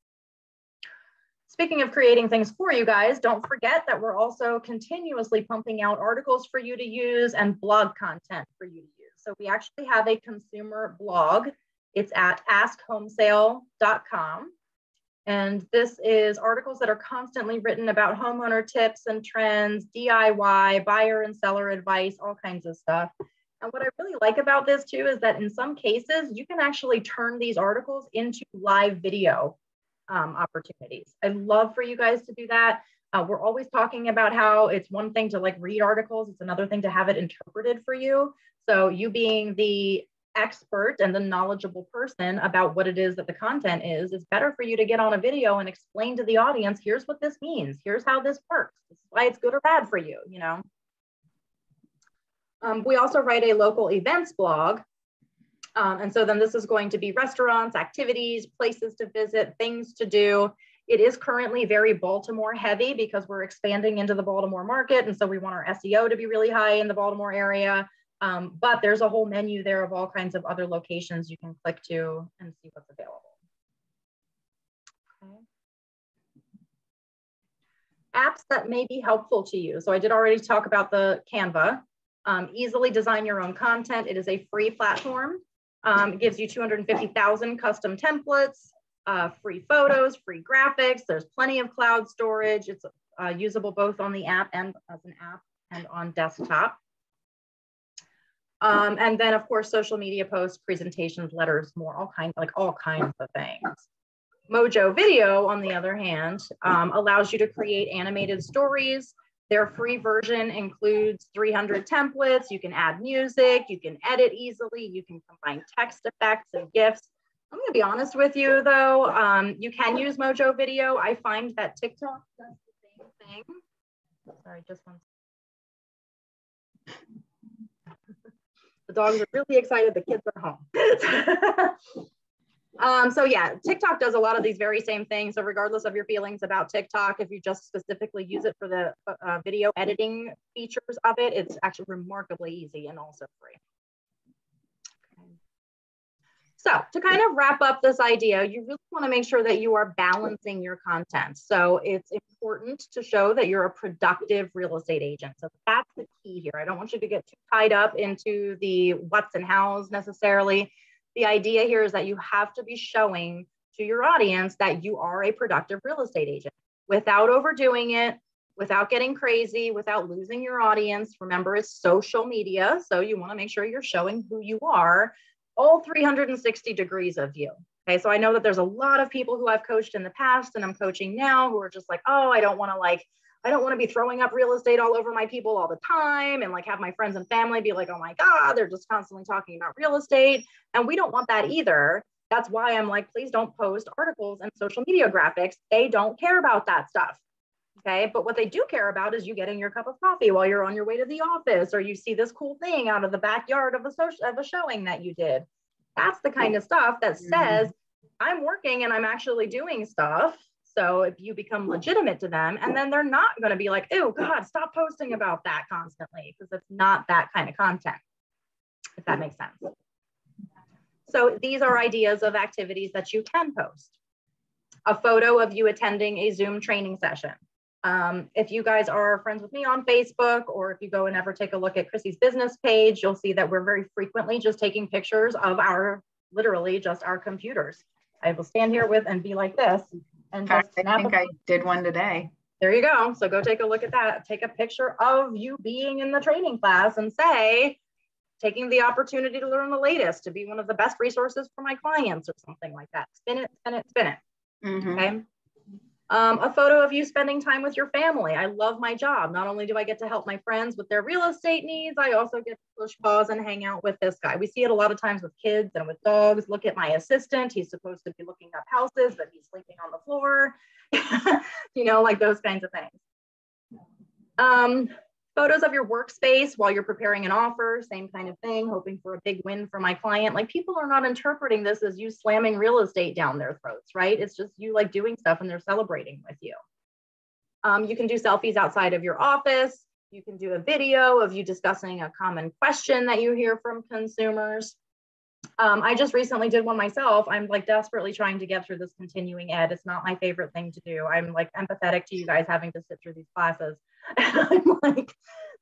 Speaking of creating things for you guys, don't forget that we're also continuously pumping out articles for you to use and blog content for you to use. So we actually have a consumer blog. It's at askhomesale.com. And this is articles that are constantly written about homeowner tips and trends, DIY, buyer and seller advice, all kinds of stuff. And what I really like about this too is that in some cases, you can actually turn these articles into live video opportunities. I love for you guys to do that. We're always talking about how it's one thing to like read articles. It's another thing to have it interpreted for you. So you being the expert and the knowledgeable person about what it is that the content is better for you to get on a video and explain to the audience, here's what this means. Here's how this works. This is why it's good or bad for you, you know. We also write a local events blog. And so then this is going to be restaurants, activities, places to visit, things to do. It is currently very Baltimore heavy because we're expanding into the Baltimore market. And so we want our SEO to be really high in the Baltimore area. But there's a whole menu there of all kinds of other locations you can click to and see what's available. Okay. Apps that may be helpful to you. So I did already talk about the Canva. Easily design your own content. It is a free platform. It gives you 250,000 custom templates, free photos, free graphics. There's plenty of cloud storage. It's usable both on the app and as an app and on desktop. And then of course, social media posts, presentations, letters, more, all kinds of things. Mojo Video, on the other hand, allows you to create animated stories. Their free version includes 300 templates. You can add music, you can edit easily, you can combine text effects and GIFs. I'm gonna be honest with you though, you can use Mojo Video. I find that TikTok does the same thing. Sorry, just one second. The dogs are really excited, the kids are home. So yeah, TikTok does a lot of these very same things. So regardless of your feelings about TikTok, if you just specifically use it for the video editing features of it, it's actually remarkably easy and also free. Okay. So to kind of wrap up this idea, you really want to make sure that you are balancing your content. So it's important to show that you're a productive real estate agent. So that's the key here. I don't want you to get too tied up into the what's and how's necessarily. The idea here is that you have to be showing to your audience that you are a productive real estate agent without overdoing it, without getting crazy, without losing your audience. Remember, it's social media. So you want to make sure you're showing who you are, all 360 degrees of you. Okay. So I know that there's a lot of people who I've coached in the past and I'm coaching now who are just like, oh, I don't want to be throwing up real estate all over my people all the time and like have my friends and family be like, oh my God, they're just constantly talking about real estate. And we don't want that either. That's why I'm like, please don't post articles and social media graphics. They don't care about that stuff. Okay. But what they do care about is you getting your cup of coffee while you're on your way to the office, or you see this cool thing out of the backyard of a showing that you did. That's the kind of stuff that says, I'm working and I'm actually doing stuff. So if you become legitimate to them, and then they're not going to be like, oh God, stop posting about that constantly, because it's not that kind of content, if that makes sense. So these are ideas of activities that you can post. A photo of you attending a Zoom training session. If you guys are friends with me on Facebook, or if you go and ever take a look at Chrissy's business page, you'll see that we're very frequently just taking pictures of literally just our computers. I will stand here with and be like this. And just I think I did one today. There you go. So go take a look at that. Take a picture of you being in the training class and say, taking the opportunity to learn the latest, to be one of the best resources for my clients or something like that. Spin it, spin it, spin it. Okay. A photo of you spending time with your family. I love my job. Not only do I get to help my friends with their real estate needs, I also get to push pause and hang out with this guy. We see it a lot of times with kids and with dogs. Look at my assistant. He's supposed to be looking up houses, but he's sleeping on the floor. Like those kinds of things. Photos of your workspace while you're preparing an offer, same kind of thing, hoping for a big win for my client. Like, people are not interpreting this as you slamming real estate down their throats, right? It's just you like doing stuff and they're celebrating with you. You can do selfies outside of your office. You can do a video of you discussing a common question that you hear from consumers. I just recently did one myself. I'm like desperately trying to get through this continuing ed. It's not my favorite thing to do. I'm like empathetic to you guys having to sit through these classes. I'm like,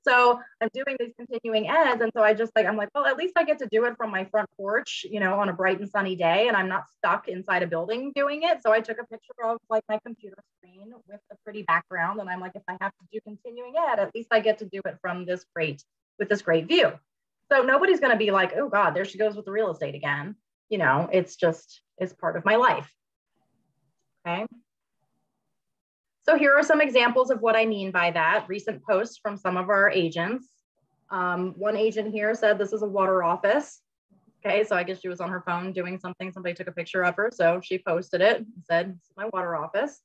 so I'm doing these continuing eds. And so I'm like, well, at least I get to do it from my front porch, on a bright and sunny day, and I'm not stuck inside a building doing it. So I took a picture of like my computer screen with a pretty background. And I'm like, if I have to do continuing ed, at least I get to do it from this great view. So nobody's going to be like, oh God, there she goes with the real estate again. It's part of my life. Okay. So here are some examples of what I mean by that. Recent posts from some of our agents. One agent here said this is a water office. Okay, so I guess she was on her phone doing something. Somebody took a picture of her, so she posted it and said, this is my water office.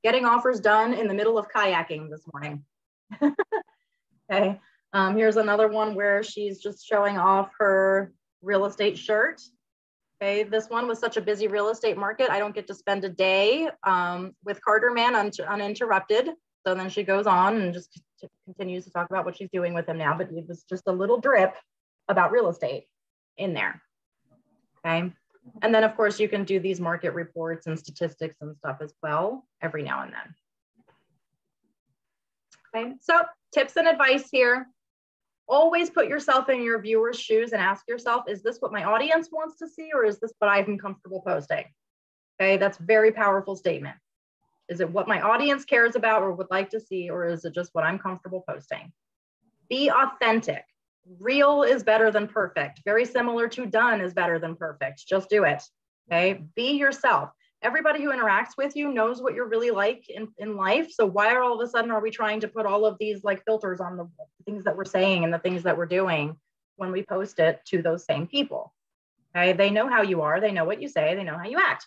Getting offers done in the middle of kayaking this morning. Okay, here's another one where she's just showing off her real estate shirt. Okay, this one was such a busy real estate market. I don't get to spend a day with Carter Man uninterrupted. So then she goes on and just continues to talk about what she's doing with him now, but it was just a little drip about real estate in there. Okay. And then of course you can do these market reports and statistics and stuff as well every now and then. Okay, so tips and advice here. Always put yourself in your viewer's shoes and ask yourself, is this what my audience wants to see, or is this what I'm comfortable posting? Okay, that's a very powerful statement. Is it what my audience cares about or would like to see, or is it just what I'm comfortable posting? Be authentic. Real is better than perfect. Very similar to done is better than perfect. Just do it. Okay, be yourself. Everybody who interacts with you knows what you're really like in life. So why are all of a sudden are we trying to put all of these like filters on the things that we're saying and the things that we're doing when we post it to those same people? Okay, they know how you are. They know what you say. They know how you act.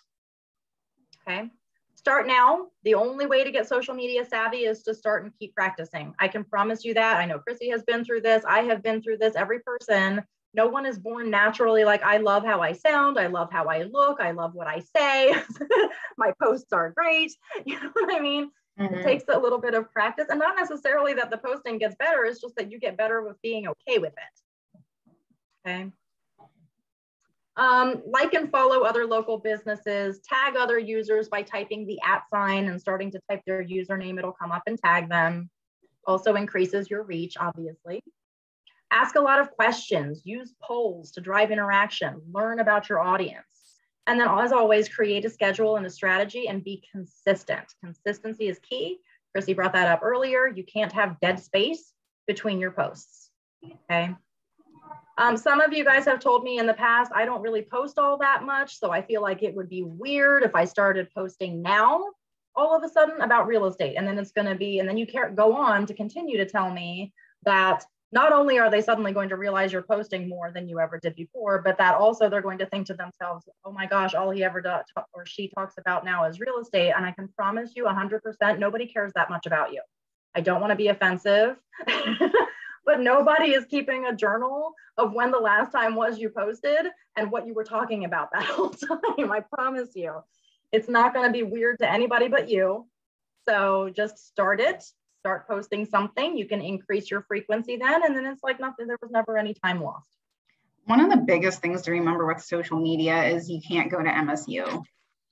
Okay, start now. The only way to get social media savvy is to start and keep practicing. I can promise you that. I know Chrissy has been through this. I have been through this. Every person. No one is born naturally like, I love how I sound. I love how I look. I love what I say. My posts are great. You know what I mean? It takes a little bit of practice, and not necessarily that the posting gets better. It's just that you get better with being okay with it. Okay. Like and follow other local businesses, tag other users by typing the @ and starting to type their username, it'll come up and tag them. Also increases your reach, obviously. Ask a lot of questions, use polls to drive interaction, learn about your audience. And then as always, create a schedule and a strategy and be consistent. Consistency is key. Chrissy brought that up earlier. You can't have dead space between your posts, okay? Some of you guys have told me in the past, I don't really post all that much. So I feel like it would be weird if I started posting now all of a sudden about real estate. And then it's going to be, and then you can't go on to continue to tell me that not only are they suddenly going to realize you're posting more than you ever did before, but that also they're going to think to themselves, oh my gosh, all he ever does or she talks about now is real estate. And I can promise you 100%, nobody cares that much about you. I don't want to be offensive, but nobody is keeping a journal of when the last time was you posted and what you were talking about that whole time. I promise you, it's not going to be weird to anybody but you. So just start it. Start posting something, you can increase your frequency then, and then it's like nothing, there was never any time lost. One of the biggest things to remember with social media is you can't go to MSU.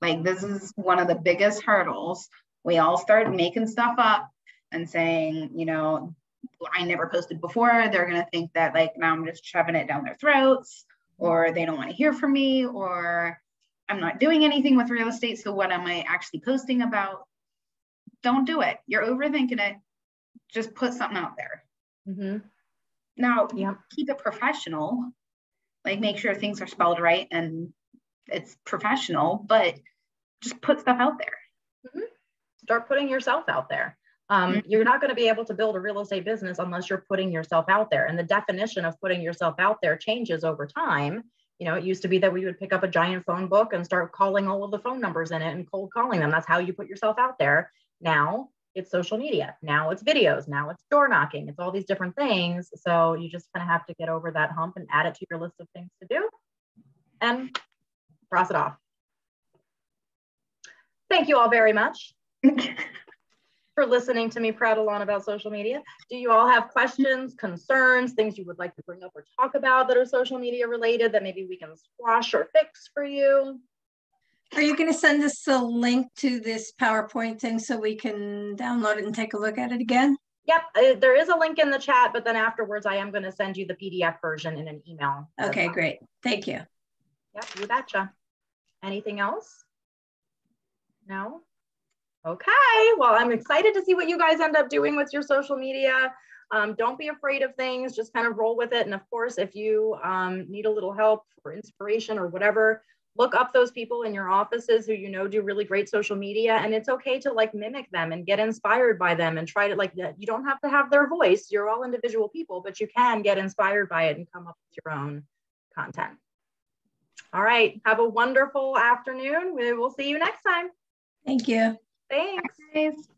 Like, this is one of the biggest hurdles. We all start making stuff up and saying, you know, I never posted before. They're going to think that like now I'm just shoving it down their throats, or they don't want to hear from me, or I'm not doing anything with real estate. So what am I actually posting about? Don't do it. You're overthinking it. Just put something out there. Mm-hmm. Now, keep it professional. Like, make sure things are spelled right and it's professional, but just put stuff out there. Mm-hmm. Start putting yourself out there. You're not going to be able to build a real estate business unless you're putting yourself out there. And the definition of putting yourself out there changes over time. You know, it used to be that we would pick up a giant phone book and start calling all of the phone numbers in it and cold calling them. That's how you put yourself out there. Now it's social media. Now it's videos. Now it's door knocking. It's all these different things. So you just kind of have to get over that hump and add it to your list of things to do and cross it off. Thank you all very much for listening to me prattle on about social media. Do you all have questions, concerns, things you would like to bring up or talk about that are social media related that maybe we can squash or fix for you? Are you going to send us a link to this PowerPoint thing so we can download it and take a look at it again? Yep, there is a link in the chat, but then afterwards I am going to send you the PDF version in an email. Okay, great. Thank you. Yep, you betcha. Anything else? No? Okay, well, I'm excited to see what you guys end up doing with your social media. Don't be afraid of things, just kind of roll with it. And of course, if you need a little help or inspiration or whatever, look up those people in your offices who you know do really great social media, and it's okay to like mimic them and get inspired by them and try to like, you don't have to have their voice. You're all individual people, but you can get inspired by it and come up with your own content. All right, have a wonderful afternoon. We will see you next time. Thank you. Thanks. Bye, guys.